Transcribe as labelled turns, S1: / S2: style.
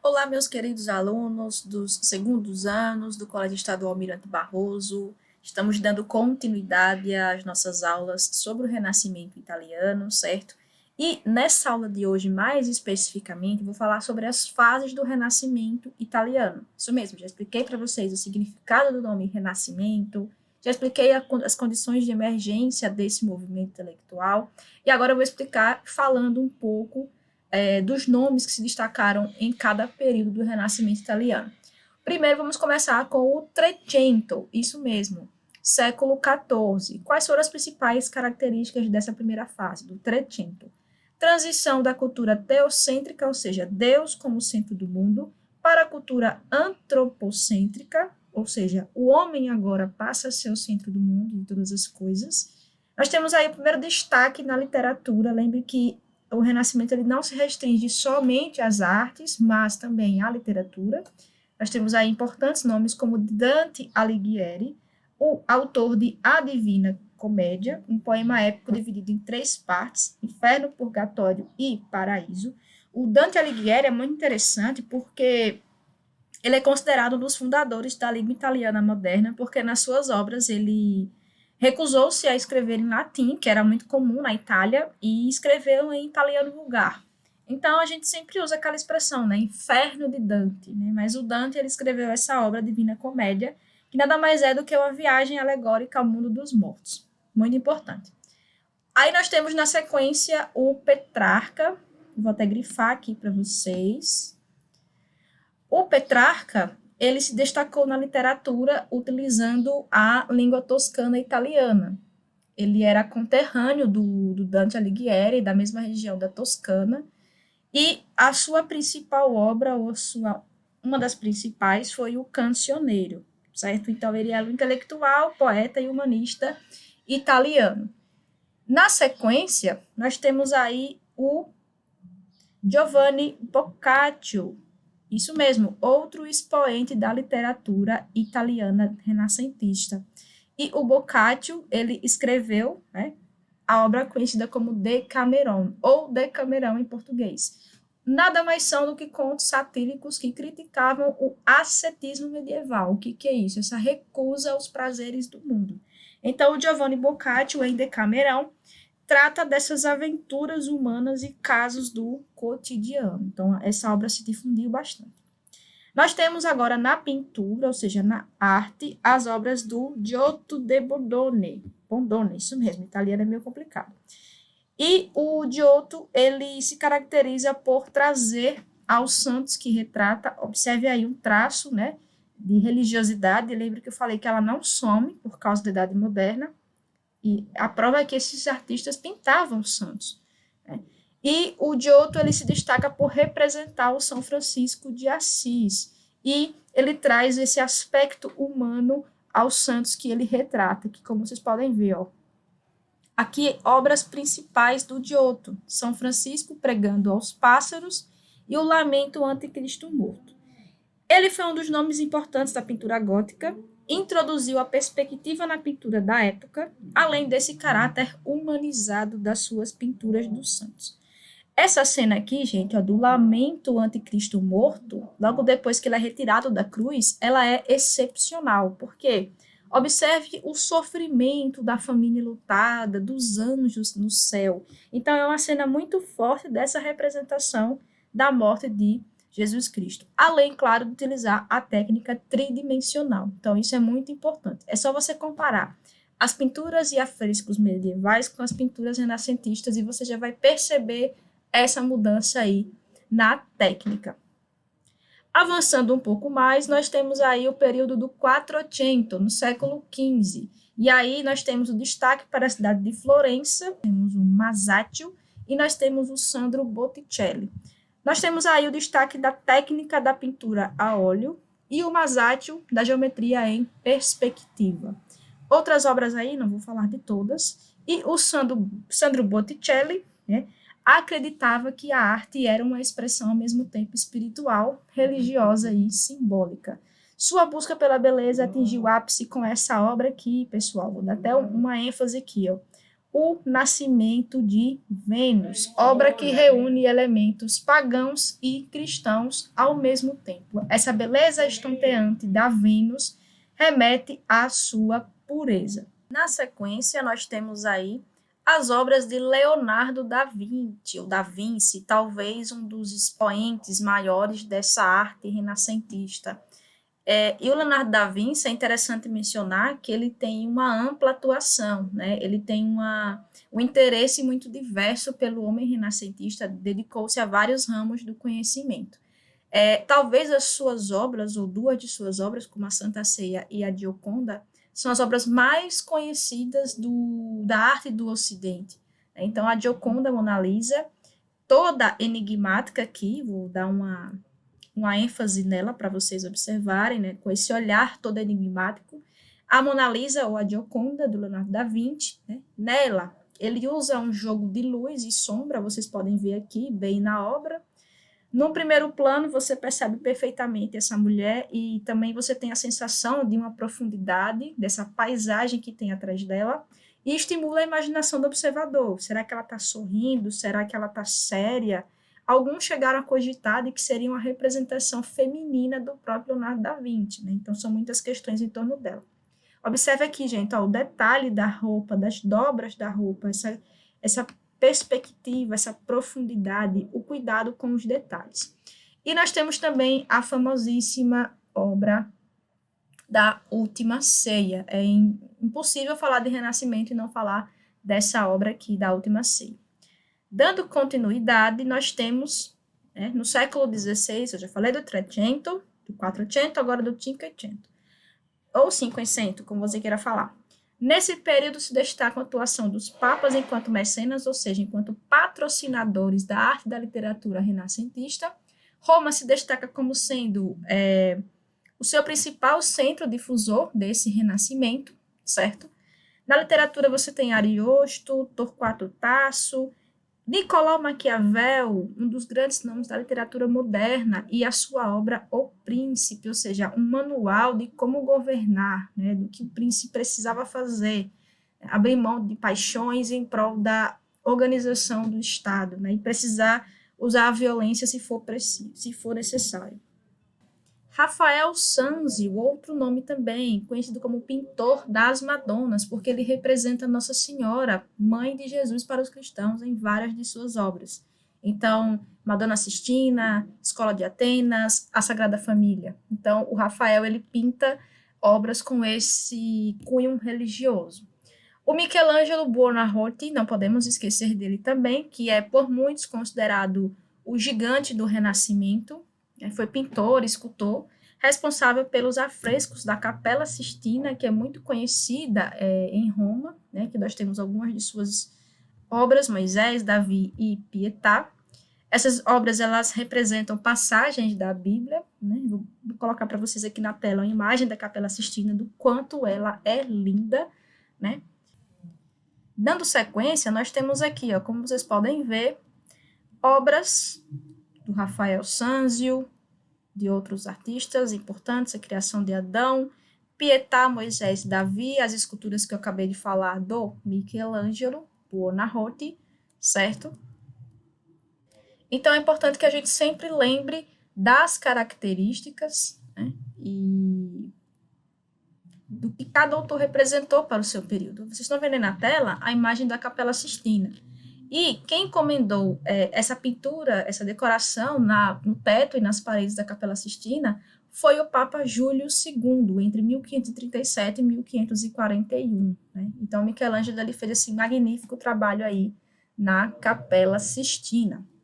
S1: Olá, meus queridos alunos dos segundos anos do Colégio Estadual Almirante Barroso. Estamos dando continuidade às nossas aulas sobre o Renascimento italiano, certo? E nessa aula de hoje, mais especificamente, vou falar sobre as fases do Renascimento italiano. Isso mesmo, já expliquei para vocês o significado do nome Renascimento, já expliquei as condições de emergência desse movimento intelectual, e agora eu vou explicar falando um pouco dos nomes que se destacaram em cada período do Renascimento italiano. Primeiro, vamos começar com o Trecento, isso mesmo, século XIV. Quais foram as principais características dessa primeira fase, do Trecento? Transição da cultura teocêntrica, ou seja, Deus como centro do mundo, para a cultura antropocêntrica, ou seja, o homem agora passa a ser o centro do mundo e de todas as coisas. Nós temos aí o primeiro destaque na literatura. Lembre que o Renascimento ele não se restringe somente às artes, mas também à literatura. Nós temos aí importantes nomes como Dante Alighieri, o autor de A Divina Comédia, um poema épico dividido em 3 partes, Inferno, Purgatório e Paraíso. O Dante Alighieri é muito interessante porque ele é considerado um dos fundadores da língua italiana moderna, porque nas suas obras ele recusou-se a escrever em latim, que era muito comum na Itália, e escreveu em italiano vulgar. Então a gente sempre usa aquela expressão, né, Inferno de Dante, né? Mas o Dante ele escreveu essa obra Divina Comédia, que nada mais é do que uma viagem alegórica ao mundo dos mortos. Muito importante. Aí nós temos na sequência o Petrarca, vou até grifar aqui para vocês. O Petrarca, ele se destacou na literatura utilizando a língua toscana italiana. Ele era conterrâneo do Dante Alighieri, da mesma região da Toscana, e a sua principal obra, uma das principais, foi o Cancioneiro, certo? Então, ele era um intelectual, poeta e humanista italiano. Na sequência, nós temos aí o Giovanni Boccaccio, isso mesmo, outro expoente da literatura italiana renascentista. E o Boccaccio, ele escreveu, né, a obra conhecida como Decameron, ou Decamerão em português. Nada mais são do que contos satíricos que criticavam o ascetismo medieval. O que é isso? Essa recusa aos prazeres do mundo. Então, o Giovanni Boccaccio, em Decamerão, trata dessas aventuras humanas e casos do cotidiano. Então, essa obra se difundiu bastante. Nós temos agora na pintura, ou seja, na arte, as obras do Giotto de Bondone. Bondone, isso mesmo, italiano é meio complicado. E o Giotto, ele se caracteriza por trazer aos santos que retrata, observe aí um traço, né, de religiosidade. Lembre que eu falei que ela não some por causa da Idade Moderna, e a prova é que esses artistas pintavam santos, né? E o Giotto ele se destaca por representar o São Francisco de Assis, e ele traz esse aspecto humano aos santos que ele retrata, que como vocês podem ver, ó, aqui obras principais do Giotto, São Francisco pregando aos pássaros e o Lamento ante Cristo morto. Ele foi um dos nomes importantes da pintura gótica, introduziu a perspectiva na pintura da época, além desse caráter humanizado das suas pinturas dos santos. Essa cena aqui, gente, ó, do lamento ante Cristo morto, logo depois que ele é retirado da cruz, ela é excepcional. Por quê? Observe o sofrimento da família lutada, dos anjos no céu. Então, é uma cena muito forte dessa representação da morte de Jesus Cristo. Além, claro, de utilizar a técnica tridimensional. Então, isso é muito importante. É só você comparar as pinturas e afrescos medievais com as pinturas renascentistas e você já vai perceber essa mudança aí na técnica. Avançando um pouco mais, nós temos aí o período do Quattrocento, no século XV. E aí nós temos o destaque para a cidade de Florença, temos o Masaccio e nós temos o Sandro Botticelli. Nós temos aí o destaque da técnica da pintura a óleo e o Masaccio da geometria em perspectiva. Outras obras aí, não vou falar de todas, e o Sandro Botticelli, né, acreditava que a arte era uma expressão ao mesmo tempo espiritual, religiosa e simbólica. Sua busca pela beleza atingiu o ápice com essa obra aqui, pessoal. Vou dar até uma ênfase aqui, ó. O Nascimento de Vênus, obra que reúne elementos pagãos e cristãos ao mesmo tempo. Essa beleza estonteante da Vênus remete à sua pureza. Na sequência, nós temos aí as obras de Leonardo da Vinci, ou da Vinci, talvez um dos expoentes maiores dessa arte renascentista. E o Leonardo da Vinci, é interessante mencionar que ele tem uma ampla atuação, né? Ele tem um interesse muito diverso pelo homem renascentista, dedicou-se a vários ramos do conhecimento. Talvez as suas obras, ou duas de suas obras, como a Santa Ceia e a Gioconda, são as obras mais conhecidas da arte do Ocidente. Então, a Gioconda, Mona Lisa, toda enigmática aqui, vou dar uma ênfase nela para vocês observarem, né, com esse olhar todo enigmático. A Mona Lisa, ou a Gioconda, do Leonardo da Vinci, né, nela, ele usa um jogo de luz e sombra, vocês podem ver aqui, bem na obra. No primeiro plano, você percebe perfeitamente essa mulher e também você tem a sensação de uma profundidade dessa paisagem que tem atrás dela e estimula a imaginação do observador. Será que ela está sorrindo? Será que ela está séria? Alguns chegaram a cogitar de que seria uma representação feminina do próprio Leonardo da Vinci, né? Então, são muitas questões em torno dela. Observe aqui, gente, ó, o detalhe da roupa, das dobras da roupa, essa perspectiva, essa profundidade, o cuidado com os detalhes. E nós temos também a famosíssima obra da Última Ceia. É impossível falar de Renascimento e não falar dessa obra aqui, da Última Ceia. Dando continuidade, nós temos, né, no século XVI, eu já falei do Trecento, do Quattrocento, agora do Cinquecento, ou Cinquecento, como você queira falar. Nesse período se destaca a atuação dos papas enquanto mecenas, ou seja, enquanto patrocinadores da arte e da literatura renascentista. Roma se destaca como sendo o seu principal centro difusor desse renascimento, certo? Na literatura você tem Ariosto, Torquato Tasso, Nicolau Maquiavel, um dos grandes nomes da literatura moderna, e a sua obra O Príncipe, ou seja, um manual de como governar, né, do que o príncipe precisava fazer, abrir mão de paixões em prol da organização do Estado, né, e precisar usar a violência se for preciso, se for necessário. Rafael Sanzio, outro nome também, conhecido como pintor das Madonas, porque ele representa Nossa Senhora, mãe de Jesus para os cristãos, em várias de suas obras. Então, Madonna Sistina, Escola de Atenas, a Sagrada Família. Então, o Rafael, ele pinta obras com esse cunho religioso. O Michelangelo Buonarroti, não podemos esquecer dele também, que é por muitos considerado o gigante do Renascimento. Foi pintor, escultor, responsável pelos afrescos da Capela Sistina, que é muito conhecida em Roma, né, que nós temos algumas de suas obras, Moisés, Davi e Pietà. Essas obras, elas representam passagens da Bíblia, né? Vou colocar para vocês aqui na tela a imagem da Capela Sistina, do quanto ela é linda, né? Dando sequência, nós temos aqui, ó, como vocês podem ver, obras do Rafael Sanzio, de outros artistas importantes, a criação de Adão, Pietà, Moisés, Davi, as esculturas que eu acabei de falar do Michelangelo Buonarroti, certo? Então, é importante que a gente sempre lembre das características, né, e do que cada autor representou para o seu período. Vocês estão vendo aí na tela a imagem da Capela Sistina. E quem encomendou essa pintura, essa decoração no teto e nas paredes da Capela Sistina foi o Papa Júlio II, entre 1537 e 1541. Né? Então, Michelangelo ele fez esse magnífico trabalho aí na Capela Sistina.